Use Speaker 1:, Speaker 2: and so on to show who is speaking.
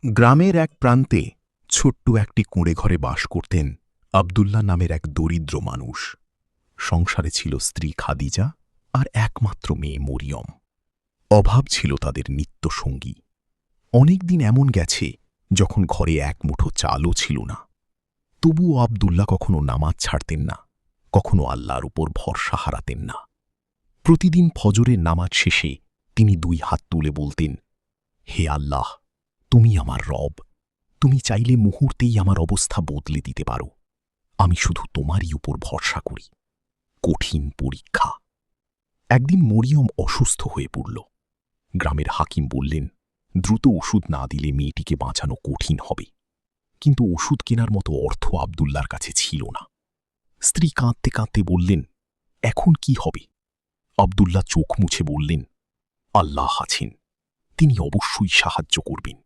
Speaker 1: গ্রামের এক প্রান্তে ছোট্ট একটি কুঁড়ে ঘরে বাস করতেন আব্দুল্লাহ নামের এক দরিদ্র মানুষ। সংসারে ছিল স্ত্রী খাদিজা আর একমাত্র মেয়ে মরিয়ম। অভাব ছিল তাদের নিত্যসঙ্গী। অনেকদিন এমন গেছে যখন ঘরে এক মুঠো চালও ছিল না। তবুও আব্দুল্লাহ কখনো নামাজ ছাড়তেন না, কখনো আল্লাহর উপর ভরসা হারাতেন না। প্রতিদিন ফজরের নামাজ শেষে তিনি দুই হাত তুলে বলতেন, হে আল্লাহ, তুমি আমার রব, তুমি চাইলে মুহূর্তেই আমার অবস্থা বদলে দিতে পারো। আমি শুধু তোমারই উপর ভরসা করি। কঠিন পরীক্ষা। একদিন মরিয়ম অসুস্থ হয়ে পড়ল। গ্রামের হাকিম বললেন, দ্রুত ওষুধ না দিলে মেয়েটিকে বাঁচানো কঠিন হবে। কিন্তু ওষুধ কেনার মতো অর্থ আব্দুল্লাহর কাছে ছিল না। স্ত্রী কাঁদতে কাঁদতে বললেন, এখন কি হবে? আব্দুল্লাহ চোখ মুছে বললেন, আল্লাহ আছেন, তিনি অবশ্যই সাহায্য করবেন।